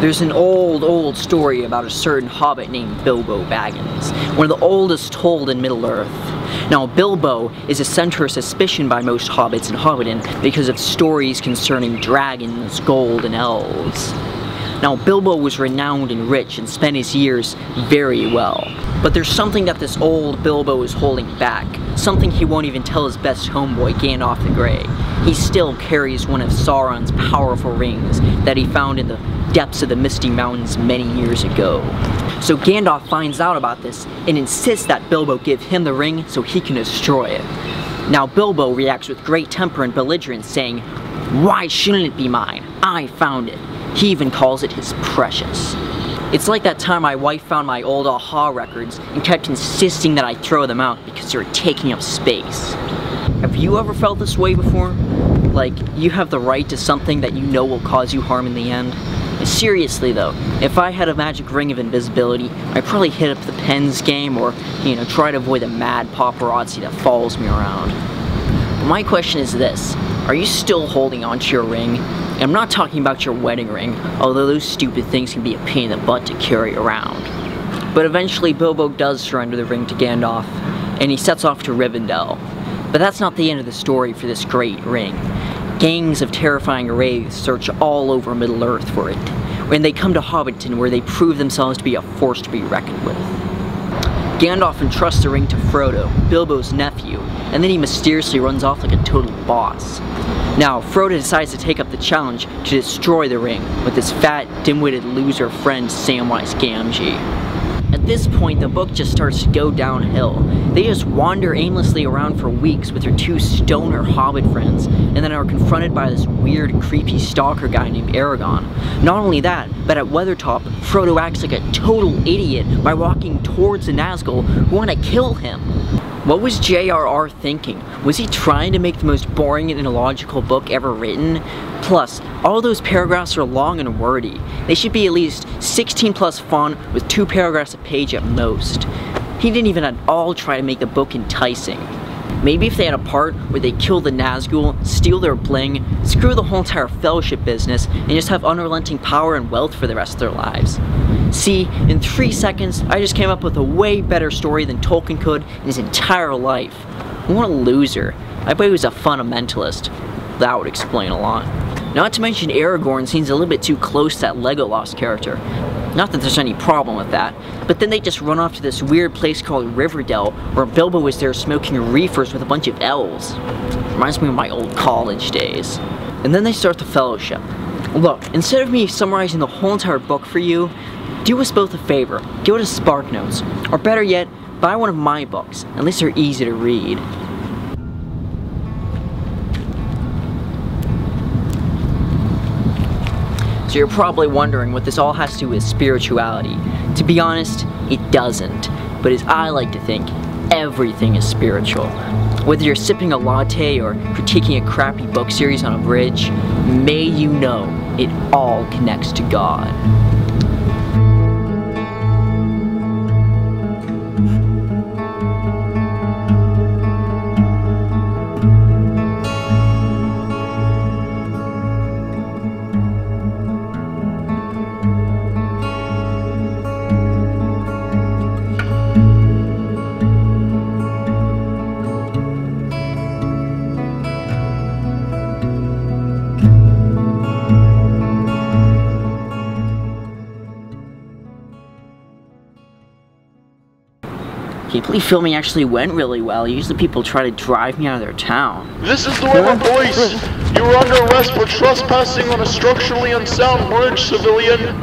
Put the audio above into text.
There's an old story about a certain hobbit named Bilbo Baggins, one of the oldest told in Middle-earth. Now, Bilbo is a center of suspicion by most hobbits in Hobbiton because of stories concerning dragons, gold, and elves. Now, Bilbo was renowned and rich and spent his years very well. But there's something that this old Bilbo is holding back, something he won't even tell his best homeboy, Gandalf the Grey. He still carries one of Sauron's powerful rings that he found in the depths of the Misty Mountains many years ago. So Gandalf finds out about this and insists that Bilbo give him the ring so he can destroy it. Now Bilbo reacts with great temper and belligerence, saying, "Why shouldn't it be mine? I found it." He even calls it his precious. It's like that time my wife found my old Aha records and kept insisting that I throw them out because they were taking up space. Have you ever felt this way before? Like, you have the right to something that you know will cause you harm in the end? Seriously though, if I had a magic ring of invisibility, I'd probably hit up the Pens game or, try to avoid the mad paparazzi that follows me around. But my question is this, are you still holding on to your ring? And I'm not talking about your wedding ring, although those stupid things can be a pain in the butt to carry around. But eventually Bilbo does surrender the ring to Gandalf, and he sets off to Rivendell. But that's not the end of the story for this great ring. Gangs of terrifying wraiths search all over Middle-earth for it, and they come to Hobbiton where they prove themselves to be a force to be reckoned with. Gandalf entrusts the ring to Frodo, Bilbo's nephew, and then he mysteriously runs off like a total boss. Now, Frodo decides to take up the challenge to destroy the ring with his fat, dim-witted loser friend Samwise Gamgee. At this point, the book just starts to go downhill. They just wander aimlessly around for weeks with their two stoner hobbit friends, and then are confronted by this weird, creepy stalker guy named Aragorn. Not only that, but at Weathertop, Frodo acts like a total idiot by walking towards the Nazgul who want to kill him. What was J.R.R. thinking? Was he trying to make the most boring and illogical book ever written? Plus, all those paragraphs are long and wordy. They should be at least 16+ font with 2 paragraphs a page at most. He didn't even at all try to make the book enticing. Maybe if they had a part where they kill the Nazgul, steal their bling, screw the whole entire fellowship business, and just have unrelenting power and wealth for the rest of their lives. See, in 3 seconds, I just came up with a way better story than Tolkien could in his entire life. What a loser. I bet he was a fundamentalist. That would explain a lot. Not to mention Aragorn seems a little bit too close to that Legolas character. Not that there's any problem with that, but then they just run off to this weird place called Riverdale, where Bilbo was there smoking reefers with a bunch of elves. Reminds me of my old college days. And then they start the Fellowship. Look, instead of me summarizing the whole entire book for you, do us both a favor, give it a Spark Notes, or better yet, buy one of my books, at least they're easy to read. So you're probably wondering what this all has to do with spirituality. To be honest, it doesn't. But as I like to think, everything is spiritual. Whether you're sipping a latte or critiquing a crappy book series on a bridge, may you know it all connects to God. Can you believe filming actually went really well? Usually people try to drive me out of their town. This is the River Police. You are under arrest for trespassing on a structurally unsound bridge, civilian.